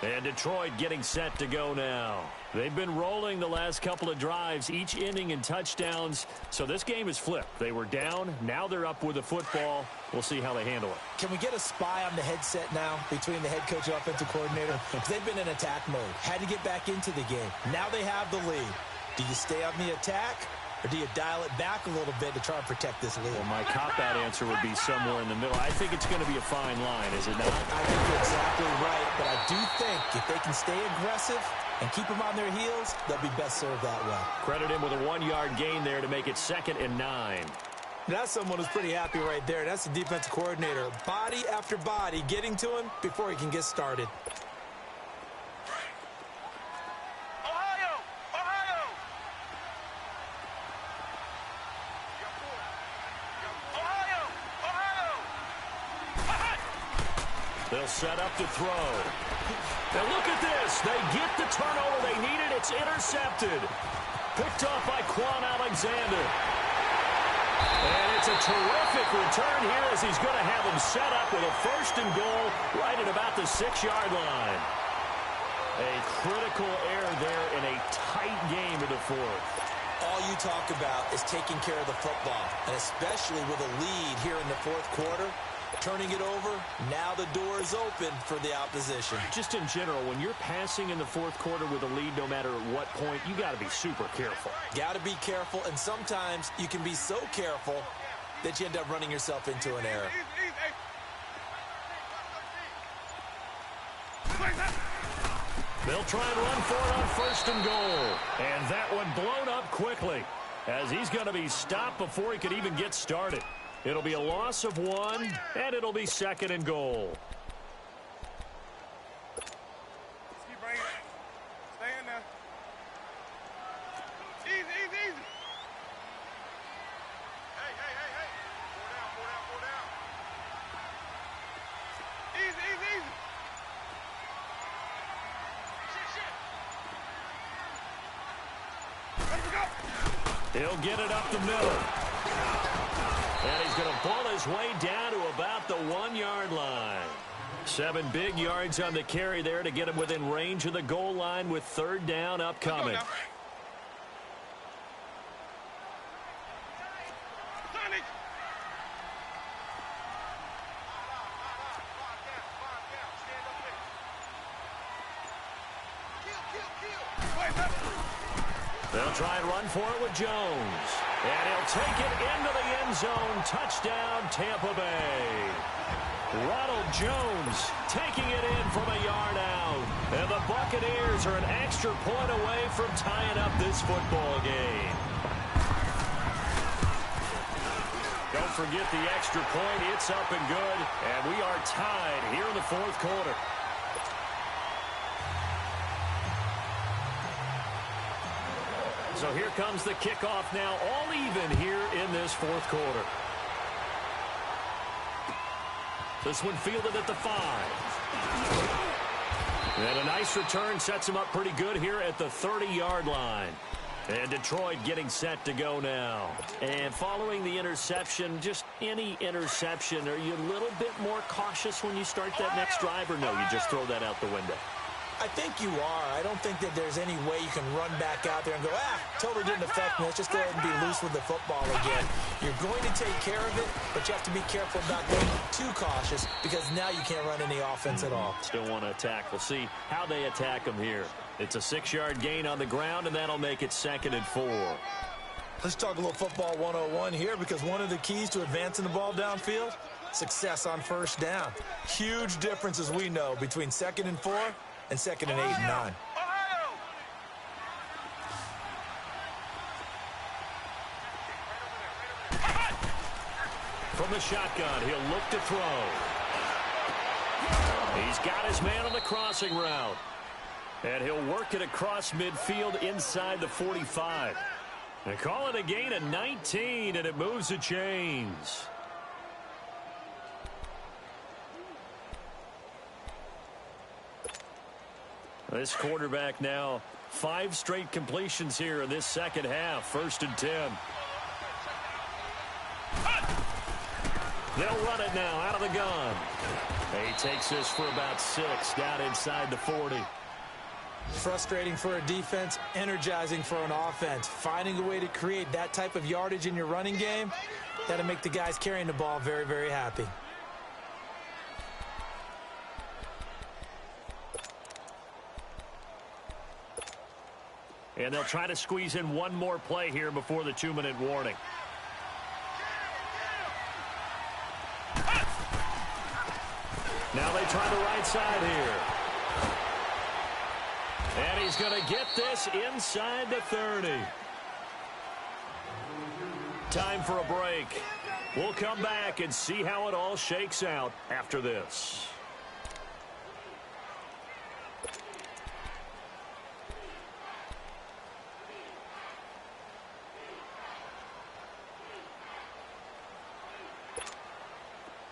And Detroit getting set to go now. They've been rolling the last couple of drives, each inning in touchdowns. So this game is flipped. They were down. Now they're up with the football. We'll see how they handle it. Can we get a spy on the headset now between the head coach and offensive coordinator? Because they've been in attack mode. Had to get back into the game. Now they have the lead. Do you stay on the attack? Or do you dial it back a little bit to try and protect this lead? Well, my cop-out answer would be somewhere in the middle. I think it's going to be a fine line, is it not? I think you're exactly right, but I do think if they can stay aggressive and keep them on their heels, they'll be best served that way. Credit him with a 1-yard gain there to make it 2nd and 9. That's someone who's pretty happy right there. That's the defensive coordinator. Body after body getting to him before he can get started. They'll set up to throw. Now look at this. They get the turnover they needed. It's intercepted. Picked off by Quan Alexander. And it's a terrific return here as he's going to have him set up with a 1st and goal right at about the 6-yard line. A critical error there in a tight game in the 4th. All you talk about is taking care of the football, and especially with a lead here in the 4th quarter. Turning it over, now the door is open for the opposition. Just in general, when you're passing in the 4th quarter with a lead, no matter at what point, you got to be super careful. Got to be careful, and sometimes you can be so careful that you end up running yourself into an error. They'll try and run for it on 1st and goal. And that one blown up quickly, as he's going to be stopped before he could even get started. It'll be a loss of 1, and it'll be 2nd and goal. Keep bringing it. Stay in there. Easy, easy, easy. Hey, hey, hey, hey. Four down. Easy, easy, easy. He'll get it up the middle. And he's going to pull his way down to about the 1-yard line. 7 big yards on the carry there to get him within range of the goal line with 3rd down upcoming. They'll try and run for it with Jones. And he'll take it into the end zone. Touchdown, Tampa Bay. Ronald Jones taking it in from a yard out. And the Buccaneers are an extra point away from tying up this football game. Don't forget the extra point. It's up and good. And we are tied here in the 4th quarter. So here comes the kickoff now, all even here in this 4th quarter. This one fielded at the 5. And a nice return sets him up pretty good here at the 30-yard line. And Detroit getting set to go now. And following the interception, just any interception, are you a little bit more cautious when you start that next drive, or no, you just throw that out the window? I think you are. I don't think that there's any way you can run back out there and go, totally didn't affect me. Let's just go ahead and be loose with the football again. You're going to take care of it, but you have to be careful about going too cautious, because now you can't run any offense at all. Still want to attack. We'll see how they attack them here. It's a 6-yard gain on the ground, and that'll make it 2nd and 4. Let's talk a little football 101 here, because one of the keys to advancing the ball downfield, success on 1st down. Huge difference, as we know, between 2nd and 4 and 2nd and 8 and 9. From the shotgun, he'll look to throw. He's got his man on the crossing route. And he'll work it across midfield inside the 45. They call it a gain of 19, and it moves the chains. This quarterback now 5 straight completions here in this 2nd half. 1st and 10. They'll run it now out of the gun. He takes this for about 6 down inside the 40. Frustrating for a defense, energizing for an offense. Finding a way to create that type of yardage in your running game, that'll make the guys carrying the ball very, very happy. And they'll try to squeeze in one more play here before the 2-minute warning. Now they try the right side here. And he's going to get this inside the 30. Time for a break. We'll come back and see how it all shakes out after this.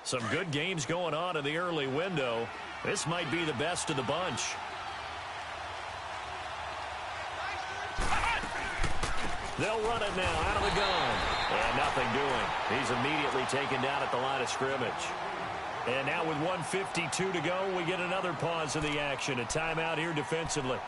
Some good games going on in the early window. This might be the best of the bunch. They'll run it now out of the gun. And nothing doing. He's immediately taken down at the line of scrimmage. And now with 1:52 to go, we get another pause in the action. A timeout here defensively.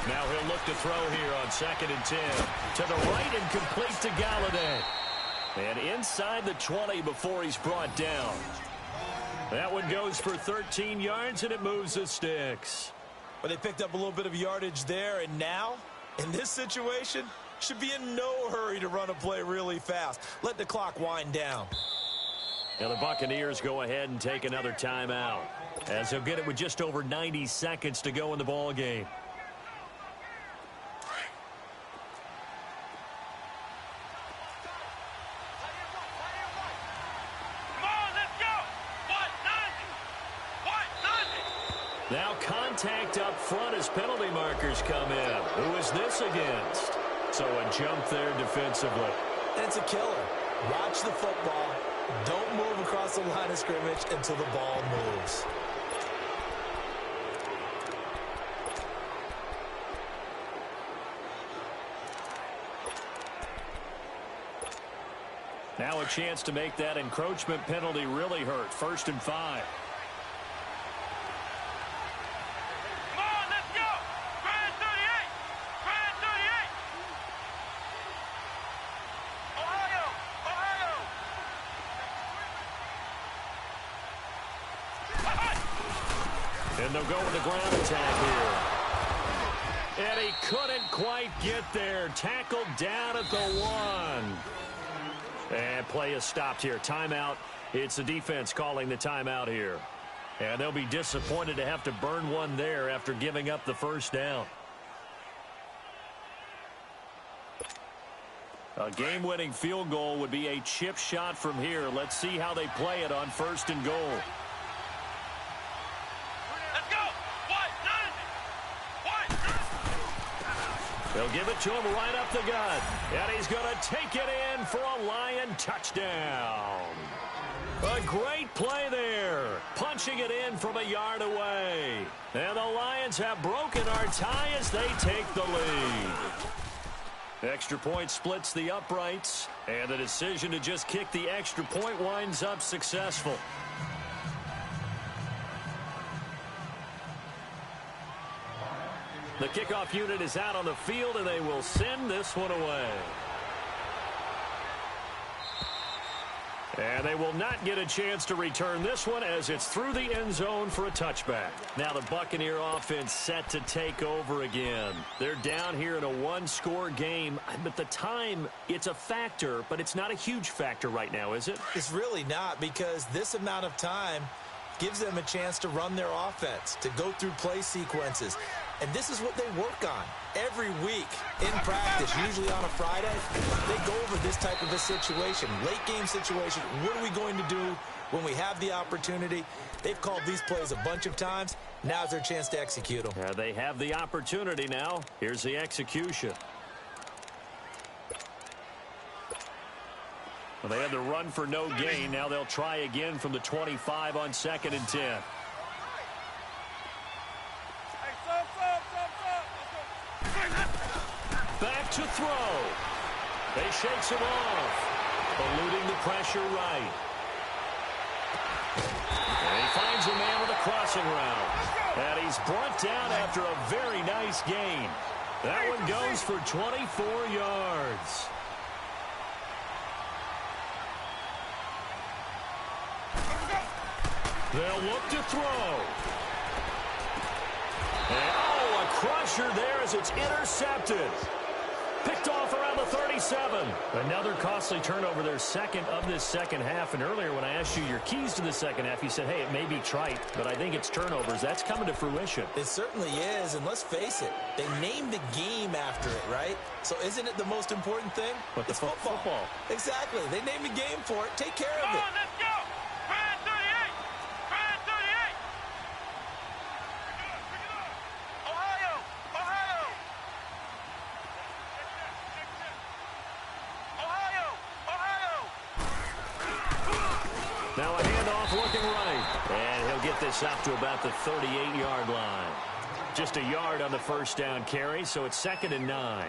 Now he'll look to throw here on 2nd and 10. To the right and complete to Galladay. And inside the 20 before he's brought down. That one goes for 13 yards, and it moves the sticks. But they picked up a little bit of yardage there, and now, in this situation, should be in no hurry to run a play really fast. Let the clock wind down. Now the Buccaneers go ahead and take another timeout, as they'll get it with just over 90 seconds to go in the ball game. Now contact up front as penalty markers come in. Who is this against? So a jump there defensively. It's a killer. Watch the football. Don't move across the line of scrimmage until the ball moves. Now a chance to make that encroachment penalty really hurt. 1st and 5. And they'll go with the ground attack here. And he couldn't quite get there. Tackled down at the 1. And play is stopped here. Timeout. It's the defense calling the timeout here. And they'll be disappointed to have to burn one there after giving up the first down. A game-winning field goal would be a chip shot from here. Let's see how they play it on 1st and goal. They'll give it to him right up the gut. And he's going to take it in for a Lion touchdown. A great play there. Punching it in from a yard away. And the Lions have broken our tie as they take the lead. Extra point splits the uprights. And the decision to just kick the extra point winds up successful. The kickoff unit is out on the field, and they will send this one away. And they will not get a chance to return this one as it's through the end zone for a touchback. Now the Buccaneer offense set to take over again. They're down here in a one-score game. But the time, it's a factor, but it's not a huge factor right now, is it? It's really not, because this amount of time gives them a chance to run their offense, to go through play sequences. And this is what they work on every week in practice, usually on a Friday. They go over this type of a situation, late game situation. What are we going to do when we have the opportunity? They've called these plays a bunch of times. Now's their chance to execute them. Yeah, they have the opportunity now. Here's the execution. Well, they had the run for no gain. Now they'll try again from the 25 on 2nd and 10. Back to throw. They shakes him off. Eluding the pressure right. And he finds a man with a crossing route. And he's brought down after a very nice gain. That one goes for 24 yards. They'll look to throw. And, oh, a crusher there as it's intercepted. Picked off around the 37. Another costly turnover there, second of this second half. And earlier when I asked you your keys to the second half, you said, hey, it may be trite, but I think it's turnovers. That's coming to fruition. It certainly is, and let's face it, they named the game after it, right? So isn't it the most important thing? But it's football. Exactly. They named the game for it. Take care of it. Let's go! Brad 38! Brad 38! Ohio! Ohio! Ohio! Ohio! Now a handoff looking right. And he'll get this up to about the 38-yard line. Just a yard on the first down carry, so it's 2nd and 9.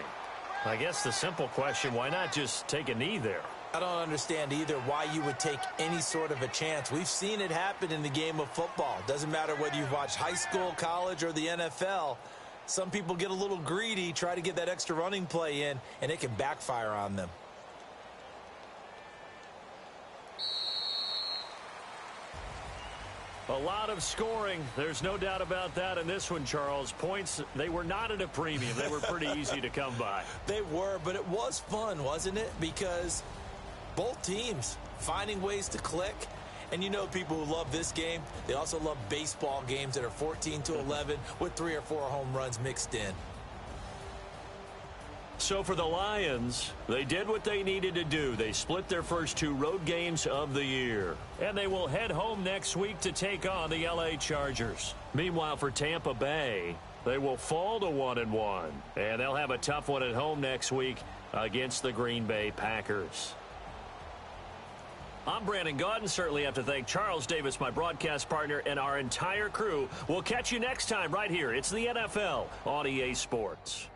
I guess the simple question, why not just take a knee there? I don't understand either why you would take any sort of a chance. We've seen it happen in the game of football. Doesn't matter whether you've watched high school, college, or the NFL. Some people get a little greedy, try to get that extra running play in, and it can backfire on them. A lot of scoring. There's no doubt about that in this one, Charles. Points, they were not at a premium. They were pretty easy to come by. They were, but it was fun, wasn't it? Because both teams finding ways to click. And you know people who love this game, they also love baseball games that are 14-11 with 3 or 4 home runs mixed in. So for the Lions, they did what they needed to do. They split their first 2 road games of the year. And they will head home next week to take on the LA Chargers. Meanwhile, for Tampa Bay, they will fall to 1-1. And they'll have a tough one at home next week against the Green Bay Packers. I'm Brandon Gaudin. Certainly have to thank Charles Davis, my broadcast partner, and our entire crew. We'll catch you next time right here. It's the NFL on EA Sports.